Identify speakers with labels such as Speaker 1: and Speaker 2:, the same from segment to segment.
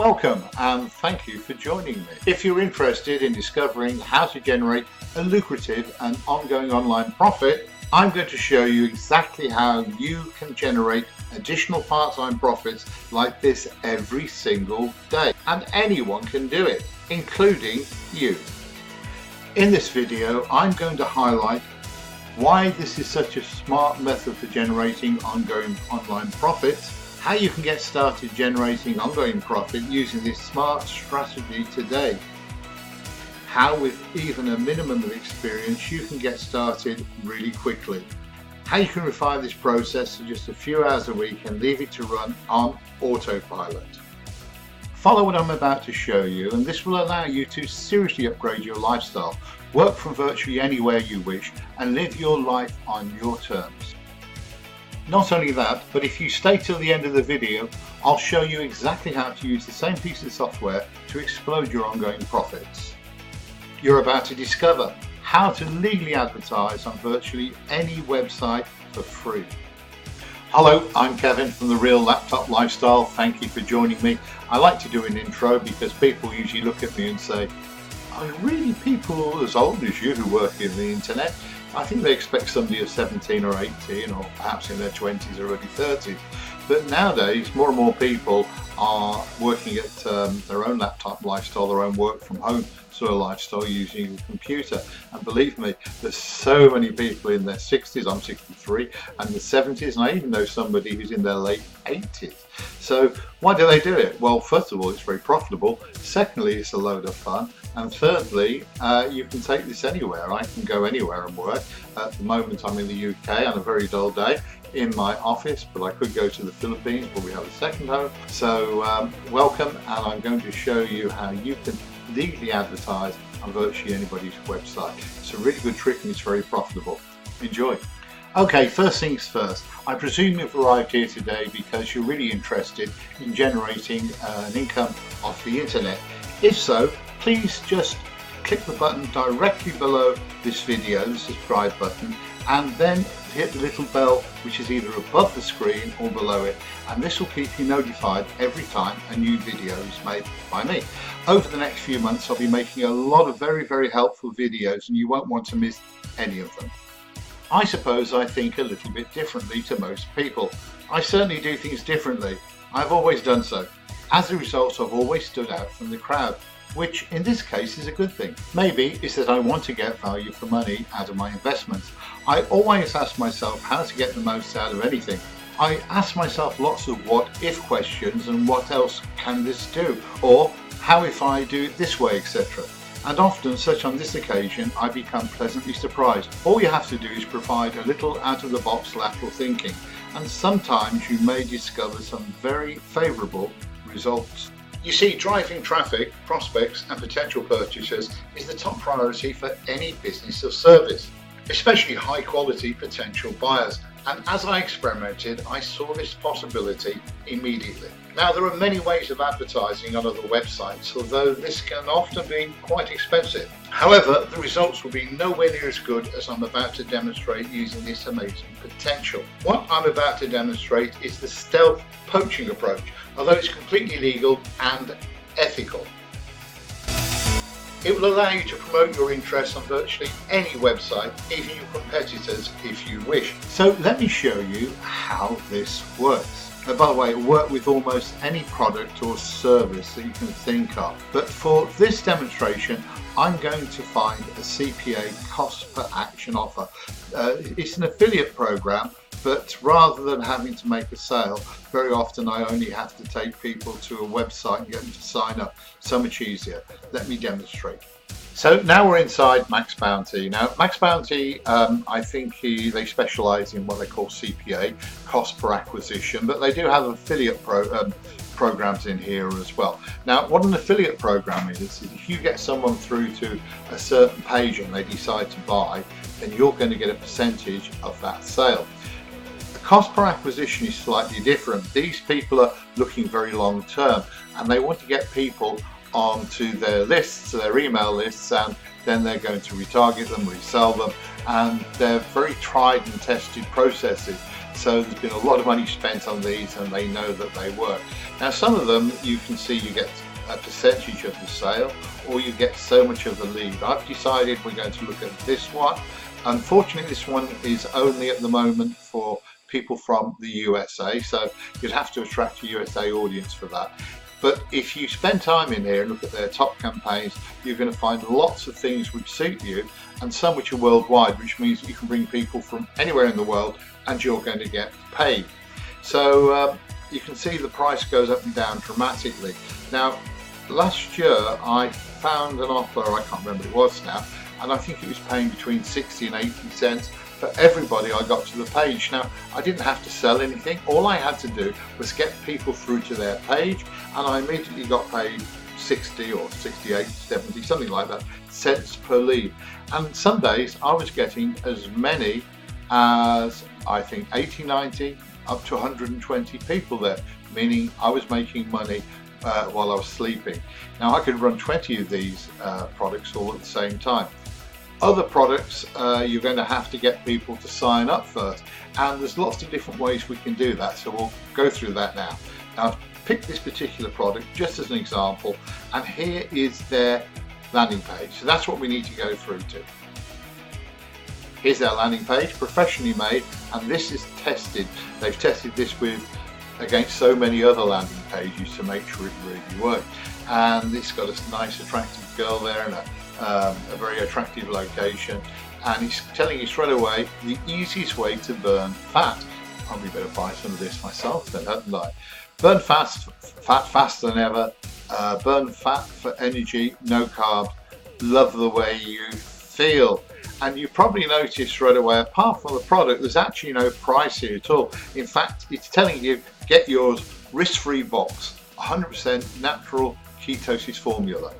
Speaker 1: Welcome and thank you for joining me. If you're interested in discovering how to generate a lucrative and ongoing online profit, I'm going to show you exactly how you can generate additional part-time profits like this every single day. And anyone can do it, including you. In this video, I'm going to highlight why this is such a smart method for generating ongoing online profits, how you can get started generating ongoing profit using this smart strategy today, how with even a minimum of experience you can get started really quickly, how you can refine this process to just a few hours a week and leave it to run on autopilot. Follow what I'm about to show you, and this will allow you to seriously upgrade your lifestyle, work from virtually anywhere you wish, and live your life on your terms. Not only that, but if you stay till the end of the video, I'll show you exactly how to use the same piece of software to explode your ongoing profits. You're about to discover how to legally advertise on virtually any website for free. Hello, I'm Kevin from The Real Laptop Lifestyle. Thank you for joining me. I like to do an intro because people usually look at me and say, are really people as old as you who work in the internet? I think they expect somebody of 17 or 18 or perhaps in their 20s or early 30s. But nowadays, more and more people are working at their own laptop lifestyle, their own work from home sort of lifestyle using a computer. And believe me, there's so many people in their 60s, I'm 63, and the 70s, and I even know somebody who's in their late 80s. So why do they do it? Well, first of all, it's very profitable. Secondly, it's a load of fun. And thirdly, you can take this anywhere. I can go anywhere and work. At the moment, I'm in the UK on a very dull day in my office, but I could go to the Philippines where we have a second home. So welcome, and I'm going to show you how you can legally advertise on virtually anybody's website. It's a really good trick and it's very profitable. Enjoy. Okay, first things first. I presume you've arrived here today because you're really interested in generating an income off the internet. If so, please just click the button directly below this video, the subscribe button, and then hit the little bell which is either above the screen or below it, and this will keep you notified every time a new video is made by me. Over the next few months I'll be making a lot of very helpful videos and you won't want to miss any of them. I suppose I think a little bit differently to most people. I certainly do things differently. I've always done so. As a result, I've always stood out from the crowd, which in this case is a good thing. Maybe it's that I want to get value for money out of my investments. I always ask myself how to get the most out of anything. I ask myself lots of what if questions and what else can this do, or how if I do it this way, etc. And often, such on this occasion, I become pleasantly surprised. All you have to do is provide a little out-of-the-box lateral thinking, and sometimes you may discover some very favourable results. You see, driving traffic, prospects and potential purchasers is the top priority for any business or service, especially high quality potential buyers. And as I experimented, I saw this possibility immediately. Now, there are many ways of advertising on other websites, although this can often be quite expensive. However, the results will be nowhere near as good as I'm about to demonstrate using this amazing potential. What I'm about to demonstrate is the stealth poaching approach, although it's completely legal and ethical. It will allow you to promote your interests on virtually any website, even your competitors if you wish. So let me show you how this works. By the way, it will work with almost any product or service that you can think of. But for this demonstration, I'm going to find a CPA cost per action offer. It's an affiliate program, but rather than having to make a sale, very often I only have to take people to a website and get them to sign up. So much easier. Let me demonstrate. So now we're inside Max Bounty. Now Max Bounty, I think they specialise in what they call CPA, cost per acquisition, but they do have affiliate programs in here as well. Now what an affiliate program is if you get someone through to a certain page and they decide to buy, then you're going to get a percentage of that sale. The cost per acquisition is slightly different. These people are looking very long term and they want to get people onto their lists, their email lists, and then they're going to retarget them, resell them, and they're very tried and tested processes. So there's been a lot of money spent on these, and they know that they work. Now some of them you can see you get a percentage of the sale, or you get so much of the lead. I've decided we're going to look at this one. Unfortunately, this one is only at the moment for people from the USA, so you'd have to attract a USA audience for that. But if you spend time in here and look at their top campaigns, you're going to find lots of things which suit you, and some which are worldwide, which means that you can bring people from anywhere in the world and you're going to get paid. So you can see the price goes up and down dramatically. Now, last year I found an offer, I can't remember what it was now, and I think it was paying between 60 and 80 cents for everybody I got to the page. Now, I didn't have to sell anything. All I had to do was get people through to their page, and I immediately got paid 60 or 68, 70, something like that, cents per lead. And some days I was getting as many as, I think, 80, 90, up to 120 people there, meaning I was making money while I was sleeping. Now, I could run 20 of these products all at the same time. Other products, you're going to have to get people to sign up first, and there's lots of different ways we can do that, so we'll go through that now. Now, I've picked this particular product just as an example, and here is their landing page. So that's what we need to go through to. Here's their landing page, professionally made, and this is tested. They've tested this against so many other landing pages to make sure it really works. And it's got a nice attractive girl there and a very attractive location, and he's telling you straight away the easiest way to burn fat. Probably better buy some of this myself then, hadn't I? Burn fat faster than ever, burn fat for energy, no carbs, love the way you feel. And you probably noticed straight away, apart from the product, there's actually no price here at all. In fact, it's telling you get yours risk-free box, 100% natural ketosis formula.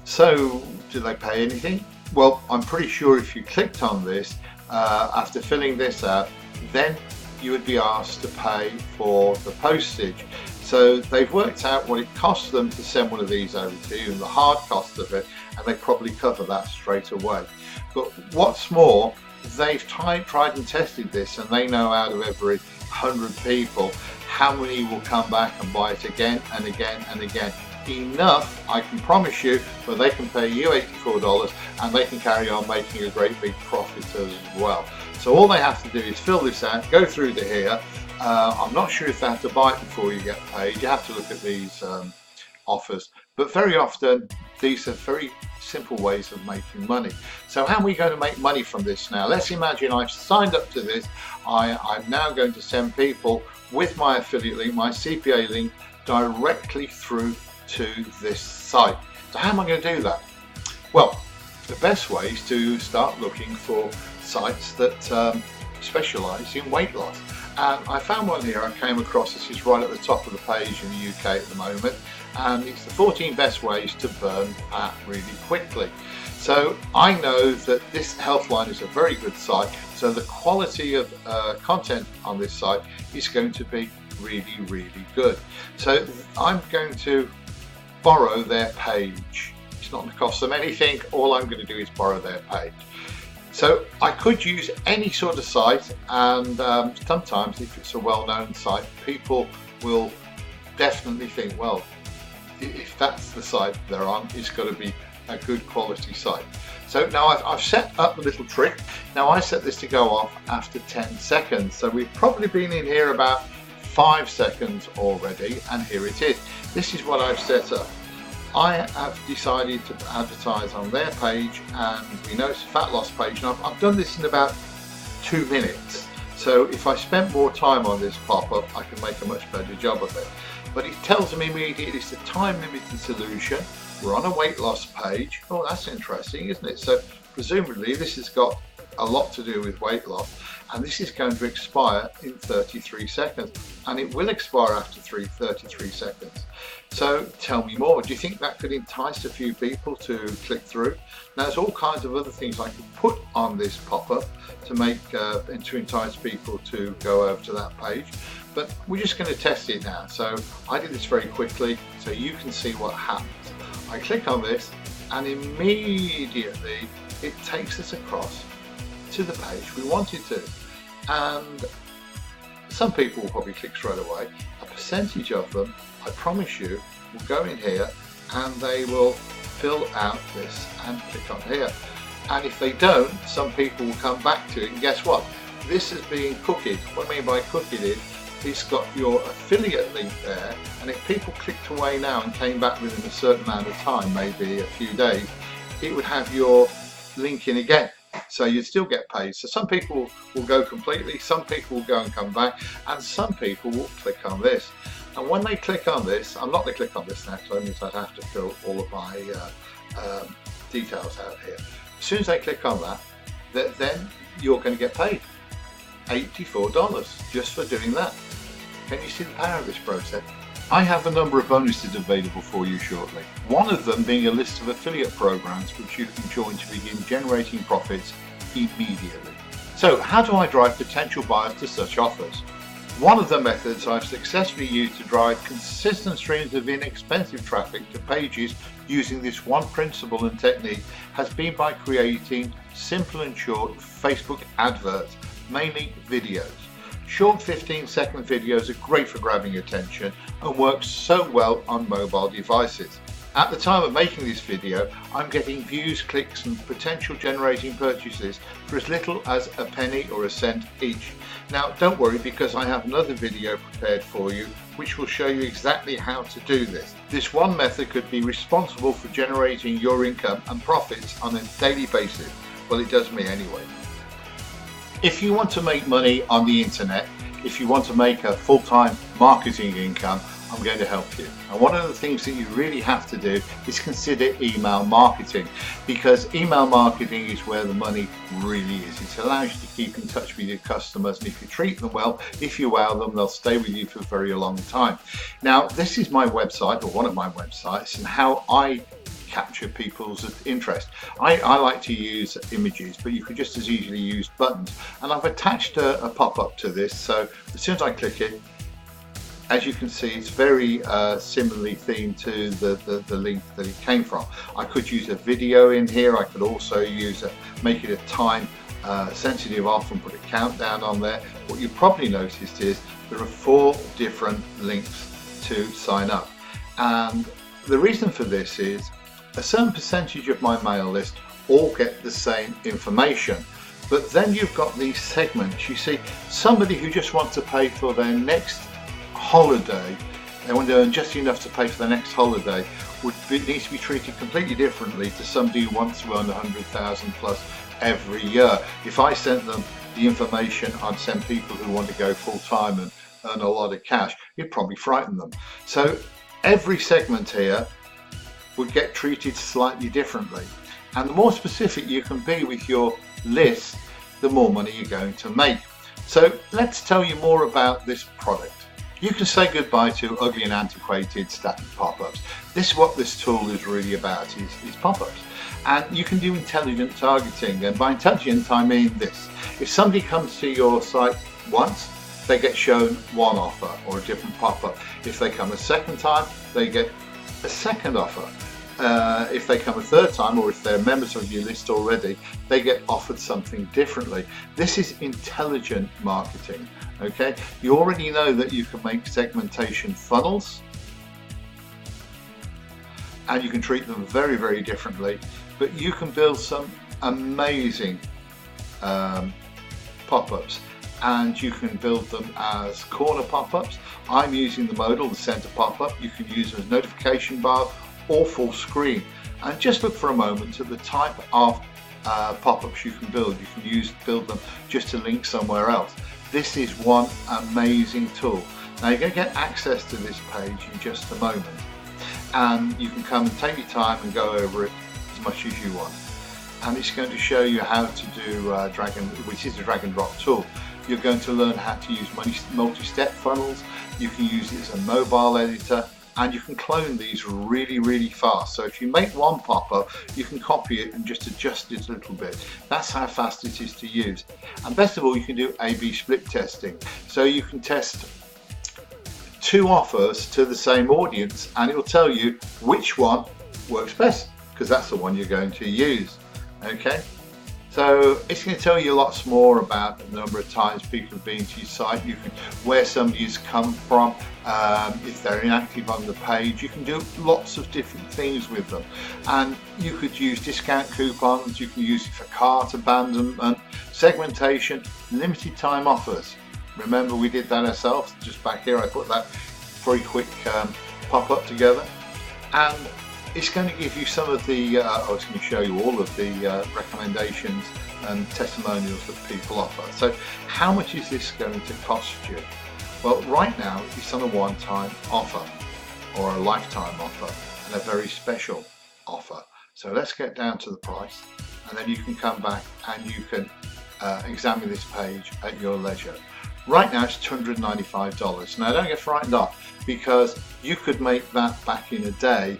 Speaker 1: So, do they pay anything? Well, I'm pretty sure if you clicked on this, after filling this out, then you would be asked to pay for the postage. So they've worked out what it costs them to send one of these over to you and the hard cost of it, and they probably cover that straight away. But what's more, they've tried and tested this, and they know out of every 100 people how many will come back and buy it again and again and again. Enough, I can promise you, where they can pay you $84 and they can carry on making a great big profit as well. So all they have to do is fill this out, go through to here. I'm not sure if they have to buy it before you get paid. You have to look at these offers, but very often these are very simple ways of making money. So how are we going to make money from this now? Let's imagine I've signed up to this. I'm now going to send people with my affiliate link, my CPA link, directly through to this site. So how am I going to do that? Well, the best way is to start looking for sites that specialize in weight loss. And I found one here I came across. This is right at the top of the page in the UK at the moment, and it's the 14 best ways to burn fat really quickly. So I know that this Healthline is a very good site, so the quality of content on this site is going to be really, really good. So I'm going to borrow their page. It's not going to cost them anything. All I'm going to do is borrow their page. So I could use any sort of site, and sometimes if it's a well-known site, people will definitely think, well, if that's the site they're on, it's got to be a good quality site. So now I've set up a little trick. Now I set this to go off after 10 seconds. So we've probably been in here about 5 seconds already, and here it is. This is what I've set up. I have decided to advertise on their page, and we know it's a fat loss page, and I've done this in about 2 minutes. So if I spent more time on this pop-up, I can make a much better job of it. But it tells me immediately it's a time-limited solution. We're on a weight loss page. Oh, that's interesting, isn't it? So presumably this has got a lot to do with weight loss, and this is going to expire in 33 seconds, and it will expire after 33 seconds. So tell me more. Do you think that could entice a few people to click through? Now there's all kinds of other things I could put on this pop-up to make and to entice people to go over to that page, but we're just going to test it now. So I did this very quickly so you can see what happens. I click on this, and immediately it takes us across to the page we wanted to, and Some people will probably click straight away. A percentage of them, I promise you, will go in here and they will fill out this and click on here. And if they don't, some people will come back to it, and guess what? This is being cookied. What I mean by cookied is it's got your affiliate link there, and if people clicked away now and came back within a certain amount of time, maybe a few days, it would have your link in again. So you'd still get paid. So some people will go completely, some people will go and come back, and some people will click on this. And when they click on this, I'm not going to click on this now because that means I'd have to fill all of my details out here. As soon as they click on that, then you're going to get paid $84 just for doing that. Can you see the power of this process? I have a number of bonuses available for you shortly. One of them being a list of affiliate programs which you can join to begin generating profits immediately. So how do I drive potential buyers to such offers? One of the methods I've successfully used to drive consistent streams of inexpensive traffic to pages using this one principle and technique has been by creating simple and short Facebook adverts, mainly videos. Short 15-second videos are great for grabbing attention and work so well on mobile devices. At the time of making this video, I'm getting views, clicks and potential generating purchases for as little as a penny or a cent each. Now don't worry, because I have another video prepared for you which will show you exactly how to do this. This one method could be responsible for generating your income and profits on a daily basis. Well, it does me anyway. If you want to make money on the internet, if you want to make a full-time marketing income, I'm going to help you. And one of the things that you really have to do is consider email marketing, because email marketing is where the money really is. It allows you to keep in touch with your customers, and if you treat them well, if you wow them, they'll stay with you for a very long time. Now, this is my website, or one of my websites, and how I capture people's interest. I like to use images, but you could just as easily use buttons, and I've attached a pop-up to this, so as soon as I click it, as you can see, it's very similarly themed to the link that it came from. I could use a video in here. I could also use make it a time sensitive off and put a countdown on there. What you probably noticed is there are 4 different links to sign up, and the reason for this is a certain percentage of my mail list all get the same information, but then you've got these segments. You see, somebody who just wants to pay for their next holiday, they want to earn just enough to pay for the next holiday, needs to be treated completely differently to somebody who wants to earn 100,000 plus every year. If I sent them the information I'd send people who want to go full time and earn a lot of cash, it'd probably frighten them. So every segment here would get treated slightly differently, and the more specific you can be with your list, the more money you're going to make. So let's tell you more about this product. You can say goodbye to ugly and antiquated static pop-ups. This is what this tool is really about, is pop-ups. And you can do intelligent targeting, and by intelligent I mean this. If somebody comes to your site once, they get shown one offer or a different pop-up. If they come a second time, they get a second offer. If they come a third time, or if they're members of your list already, they get offered something differently. This is intelligent marketing. Okay, you already know that you can make segmentation funnels, and you can treat them very, very differently, but you can build some amazing pop-ups, and you can build them as corner pop-ups. I'm using the modal, the center pop-up. You can use them as notification bar or full screen, and just look for a moment at the type of pop-ups you can build. You can build them just to link somewhere else. This is one amazing tool. Now you're going to get access to this page in just a moment, and you can come and take your time and go over it as much as you want. And it's going to show you how to do which is a drag and drop tool. You're going to learn how to use multi-step funnels. You can use it as a mobile editor, and you can clone these really, really fast. So if you make one pop-up, you can copy it and just adjust it a little bit. That's how fast it is to use. And best of all, you can do A/B split testing. So you can test 2 offers to the same audience, and it will tell you which one works best, because that's the one you're going to use. Okay, So it's going to tell you lots more about the number of times people have been to your site, you can, where somebody's come from, if they're inactive on the page. You can do lots of different things with them, and you could use discount coupons, you can use it for cart abandonment, segmentation, limited time offers. Remember, we did that ourselves. Just back here I put that very quick pop-up together, and it's going to give you some of the, I was going to show you all of the recommendations and testimonials that people offer. So how much is this going to cost you? Well, right now it's on a one-time offer or a lifetime offer and a very special offer. So let's get down to the price, and then you can come back and you can examine this page at your leisure. Right now it's $295. Now don't get frightened off, because you could make that back in a day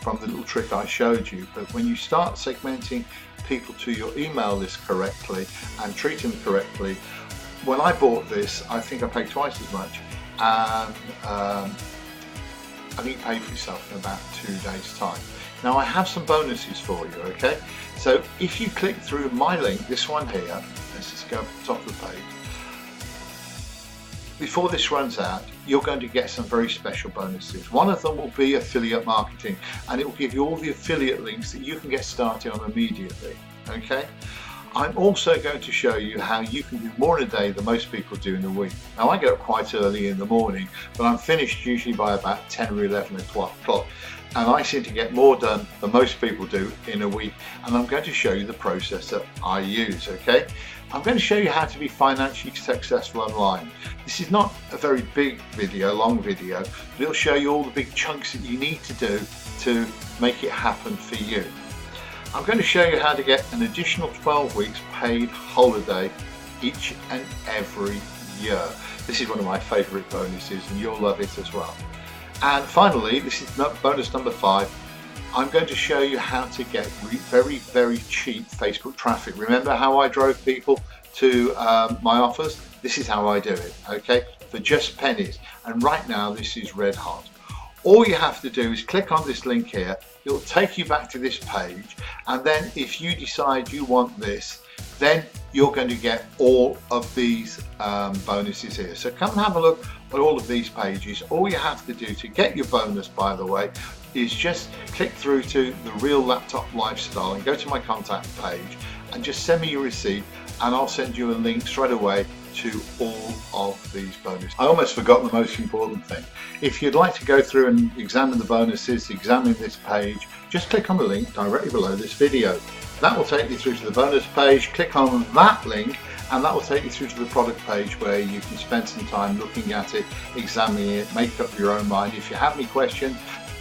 Speaker 1: from the little trick I showed you. But when you start segmenting people to your email list correctly and treating them correctly, when I bought this, I think I paid twice as much, and I think you pay for yourself in about 2 days time. Now I have some bonuses for you, okay? So if you click through my link, this one here, let's just go up to the top of the page. Before this runs out, you're going to get some very special bonuses. One of them will be affiliate marketing, and it will give you all the affiliate links that you can get started on immediately. Okay? I'm also going to show you how you can do more in a day than most people do in a week. Now I get up quite early in the morning, but I'm finished usually by about 10 or 11 o'clock. And I seem to get more done than most people do in a week, and I'm going to show you the process that I use, okay? I'm going to show you how to be financially successful online. This is not a very big video, long video, but it'll show you all the big chunks that you need to do to make it happen for you. I'm going to show you how to get an additional 12 weeks paid holiday each and every year. This is one of my favorite bonuses, and you'll love it as well. And finally, this is bonus number 5. I'm going to show you how to get very, very cheap Facebook traffic. Remember how I drove people to my offers? This is how I do it, okay? For just pennies. And right now, this is red hot. All you have to do is click on this link here. It'll take you back to this page. And then if you decide you want this, then you're going to get all of these bonuses here. So come and have a look at all of these pages. All you have to do to get your bonus, by the way, is just click through to the Real Laptop Lifestyle and go to my contact page and just send me your receipt, and I'll send you a link straight away to all of these bonuses. I almost forgot the most important thing. If you'd like to go through and examine the bonuses, examine this page, just click on the link directly below this video. That will take you through to the bonus page. Click on that link and that will take you through to the product page, where you can spend some time looking at it, examining it, make up your own mind. If you have any questions,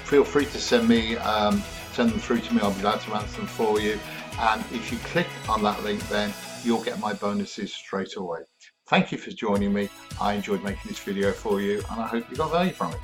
Speaker 1: feel free to send them through to me. I'll be glad to answer them for you. And if you click on that link, then you'll get my bonuses straight away. Thank you for joining me. I enjoyed making this video for you, and I hope you got value from it.